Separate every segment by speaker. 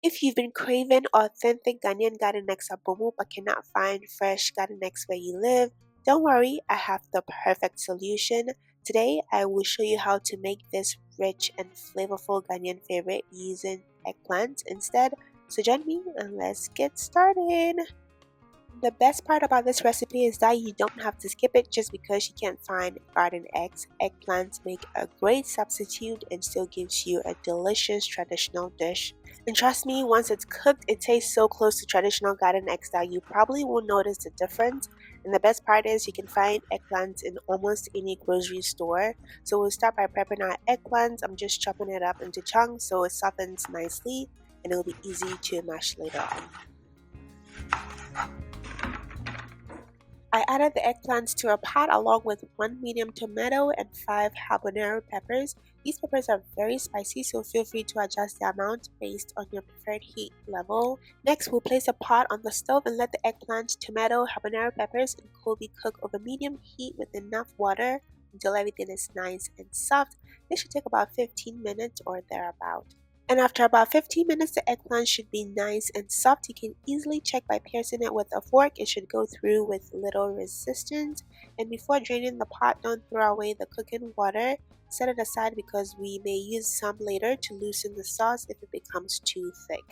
Speaker 1: If you've been craving authentic Ghanaian garden eggs abomu but cannot find fresh garden eggs where you live, don't worry, I have the perfect solution. Today, I will show you how to make this rich and flavorful Ghanaian favorite using eggplant instead. So join me and let's get started. The best part about this recipe is that you don't have to skip it just because you can't find garden eggs. Eggplants make a great substitute and still gives you a delicious traditional dish. And trust me, once it's cooked, it tastes so close to traditional garden eggs that you probably won't notice the difference. And the best part is you can find eggplants in almost any grocery store. So we'll start by prepping our eggplants. I'm just chopping it up into chunks so it softens nicely and it'll be easy to mash later on. I added the eggplants to a pot along with 1 medium tomato and 5 habanero peppers. These peppers are very spicy, so feel free to adjust the amount based on your preferred heat level. Next, we'll place a pot on the stove and let the eggplant, tomato, habanero peppers, and koobi cook over medium heat with enough water until everything is nice and soft. This should take about 15 minutes or thereabout. And after about 15 minutes, the eggplant should be nice and soft. You can easily check by piercing it with a fork. It should go through with little resistance. And before draining the pot, don't throw away the cooking water. Set it aside because we may use some later to loosen the sauce if it becomes too thick.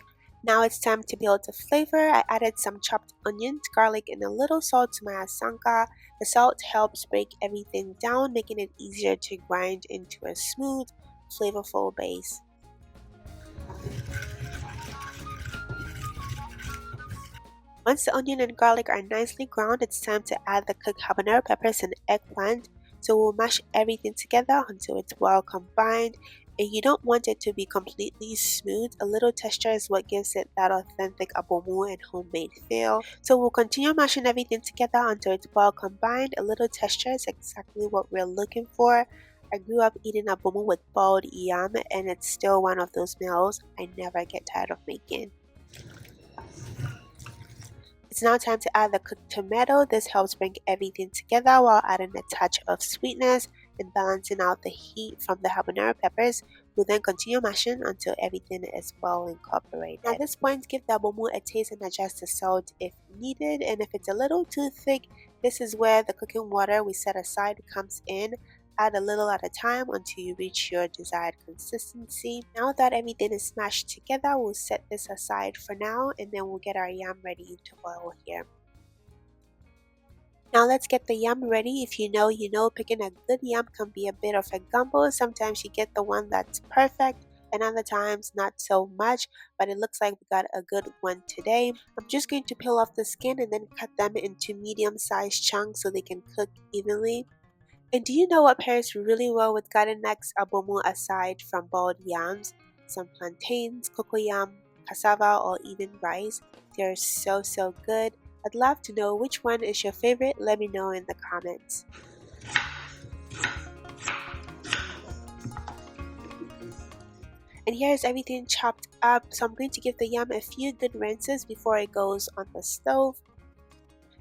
Speaker 1: Now it's time to build the flavor. I added some chopped onions, garlic, and a little salt to my asanka. The salt helps break everything down, making it easier to grind into a smooth, flavorful base. Once the onion and garlic are nicely ground, it's time to add the cooked habanero peppers and eggplant. So we'll mash everything together until it's well combined. And you don't want it to be completely smooth. A little texture is what gives it that authentic abomu and homemade feel. So we'll continue mashing everything together until it's well combined. A little texture is exactly what we're looking for. I grew up eating abomu with boiled yam, and it's still one of those meals I never get tired of making. It's now time to add the cooked tomato. This helps bring everything together while adding a touch of sweetness and balancing out the heat from the habanero peppers. We'll then continue mashing until everything is well incorporated. At this point, give the abomu a taste and adjust the salt if needed. And if it's a little too thick, this is where the cooking water we set aside comes in. Add a little at a time until you reach your desired consistency. Now that everything is smashed together, we'll set this aside for now and then we'll get our yam ready to boil here. Now let's get the yam ready. If you know, picking a good yam can be a bit of a gamble. Sometimes you get the one that's perfect and other times not so much, but it looks like we got a good one today. I'm just going to peel off the skin and then cut them into medium-sized chunks so they can cook evenly. And do you know what pairs really well with garden eggs abomu aside from boiled yams? Some plantains, cocoyam, cassava, or even rice. They're so good. I'd love to know which one is your favorite. Let me know in the comments. And here's everything chopped up. So I'm going to give the yam a few good rinses before it goes on the stove.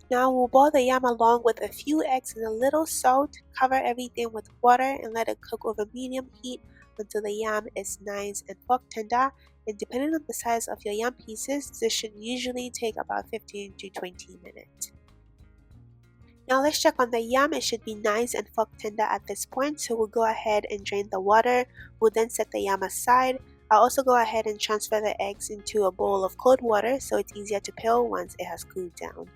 Speaker 1: Now we'll boil the yam along with a few eggs and a little salt, cover everything with water and let it cook over medium heat until the yam is nice and fork tender. And depending on the size of your yam pieces, this should usually take about 15 to 20 minutes. Now let's check on the yam. It should be nice and fork tender at this point, so we'll go ahead and drain the water. We'll then set the yam aside. I'll also go ahead and transfer the eggs into a bowl of cold water so it's easier to peel once it has cooled down.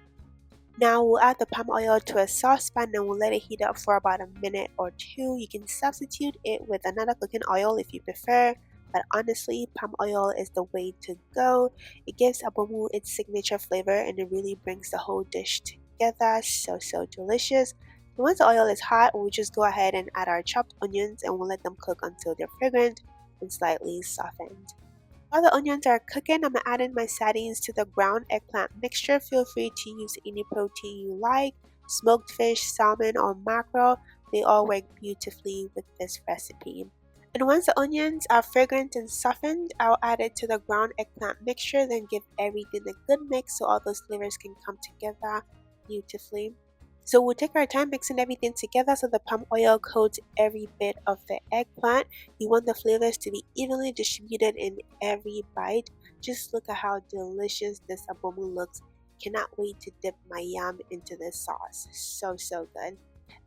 Speaker 1: Now we'll add the palm oil to a saucepan and we'll let it heat up for about a minute or two. You can substitute it with another cooking oil if you prefer, but honestly, palm oil is the way to go. It gives abomu its signature flavor and it really brings the whole dish together. So delicious. And once the oil is hot, we'll just go ahead and add our chopped onions and we'll let them cook until they're fragrant and slightly softened. While the onions are cooking, I'm adding my sardines to the ground eggplant mixture. Feel free to use any protein you like, smoked fish, salmon, or mackerel. They all work beautifully with this recipe. And once the onions are fragrant and softened, I'll add it to the ground eggplant mixture, then give everything a good mix so all those flavors can come together beautifully. So we'll take our time mixing everything together so the palm oil coats every bit of the eggplant. You want the flavors to be evenly distributed in every bite. Just look at how delicious this abomu looks. Cannot wait to dip my yam into this sauce. So good.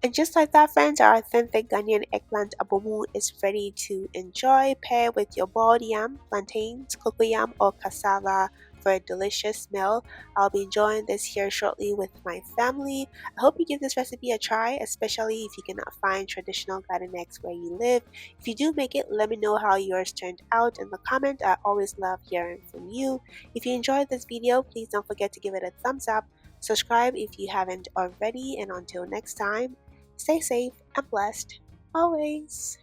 Speaker 1: And just like that, friends, our authentic Ghanaian eggplant abomu is ready to enjoy. Pair with your boiled yam, plantains, cocoyam, or cassava for a delicious meal. I'll be enjoying this here shortly with my family. I hope you give this recipe a try, especially if you cannot find traditional garden eggs where you live. If you do make it, let me know how yours turned out in the comment. I always love hearing from you. If you enjoyed this video, please don't forget to give it a thumbs up. Subscribe if you haven't already, and until next time, stay safe and blessed always.